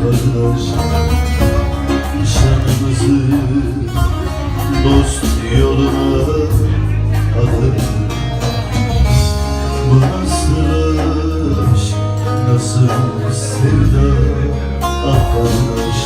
kardeş, nişanımızı dost yoluna alır. Bu nasıl aşk, nasıl sevda, ah kardeş.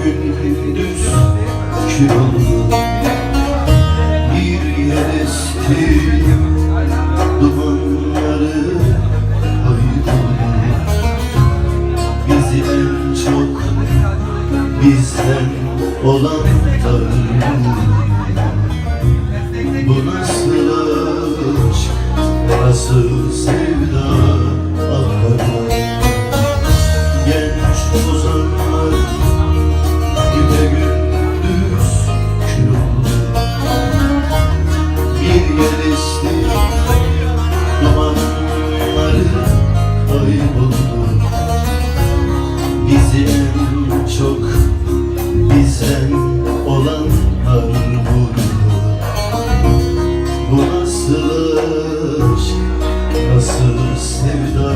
Gündüz kül oldu, bir yer esti, dumanları kayboldu. Bizi en çok bizden olanlar, bu nasıl aşk, nasıl sevda, akar. Genç ozanlar gündüz kül oldu, bir yer esti, dumanları kayboldu. Bizi en çok bizden olanlar vurdu. Bu nasıl aşk, nasıl sevda,